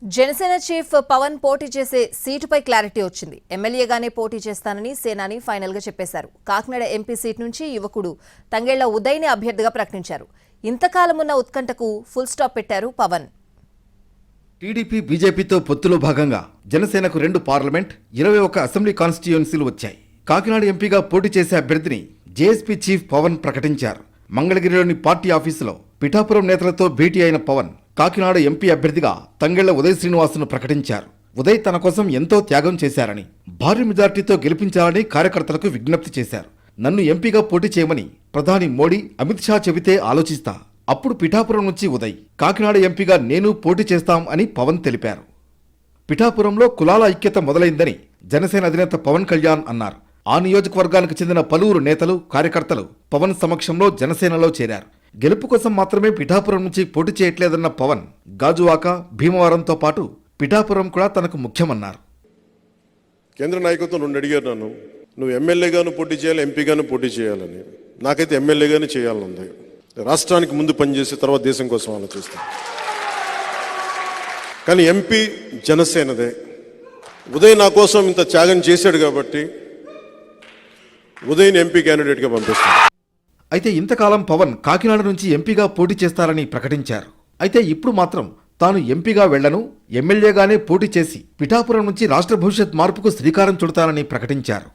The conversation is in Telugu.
జనసేన చీఫ్ పవన్ పోటీ చేసే సీటుపై క్లారిటీ వచ్చింది. ఎమ్మెల్యేగానే పోటీ చేస్తానని సేనాని ఫైనల్ గా చెప్పేశారు. కాకినాడ ఎంపీ సీట్ నుంచి యువకుడు తంగెళ్ల ఉదయ్ని అభ్యర్థిగా ప్రకటించారు. ఇంతకాలం ఉన్న ఉత్కంఠకు ఫుల్ స్టాప్ పెట్టారు పవన్. టీడీపీ బీజేపీతో పొత్తులో భాగంగా జనసేనకు 2 పార్లమెంట్ 21 అసెంబ్లీ కాన్స్టిట్యుయెన్సీలు వచ్చాయి. కాకినాడ ఎంపీగా పోటీ చేసే అభ్యర్థిని జేఎస్పీ చీఫ్ పవన్ ప్రకటించారు. మంగళగిరిలోని పార్టీ ఆఫీసులో పిఠాపురం నేతలతో భేటీ అయిన పవన్ కాకినాడ ఎంపీ అభ్యర్థిగా తంగెళ్ల ఉదయ్ శ్రీనివాసును ప్రకటించారు. ఉదయ్ తన కోసం ఎంతో త్యాగం చేశారని, భారీ మెజార్టీతో గెలిపించాలని కార్యకర్తలకు విజ్ఞప్తి చేశారు. నన్ను ఎంపీగా పోటీ చేయమని ప్రధాని మోడీ, అమిత్ షా చెబితే ఆలోచిస్తా. అప్పుడు పిఠాపురం నుంచి ఉదయ్, కాకినాడ ఎంపీగా నేను పోటీ చేస్తాం అని పవన్ తెలిపారు. పిఠాపురంలో కులాల ఐక్యత మొదలైందని జనసేన అధినేత పవన్ కళ్యాణ్ అన్నారు. ఆ నియోజకవర్గానికి చెందిన పలువురు నేతలు, కార్యకర్తలు పవన్ సమక్షంలో జనసేనలో చేరారు. గెలుపు కోసం మాత్రమే పిఠాపురం నుంచి పోటీ చేయట్లేదన్న పవన్, గాజువాక, భీమవరంతో పాటు పిఠాపురం కూడా తనకు ముఖ్యమన్నారు. కేంద్ర నాయకత్వం 2 అడిగారు నన్ను, నువ్వు ఎమ్మెల్యేగాను పోటీ చేయాలి, ఎంపీగాను పోటీ చేయాలని. నాకైతే ఎమ్మెల్యేగానే చేయాలనుంది. రాష్ట్రానికి ముందు పనిచేసి తర్వాత దేశం కోసం ఆలోచిస్తాను. కానీ ఎంపీ జనసేనదే. ఉదయ్ నా కోసం ఇంత త్యాగం చేశాడు కాబట్టి ఉదయ్ని ఎంపీ క్యాండిడేట్గా పంపిస్తాను. అయితే ఇంతకాలం పవన్ కాకినాడ నుంచి ఎంపీగా పోటీ చేస్తారని ప్రకటించారు. అయితే ఇప్పుడు మాత్రం తాను ఎంపీగా వెళ్లను, ఎమ్మెల్యేగానే పోటీ చేసి పిఠాపురం నుంచి రాష్ట్ర భవిష్యత్ మార్పుకు శ్రీకారం చుడతానని ప్రకటించారు.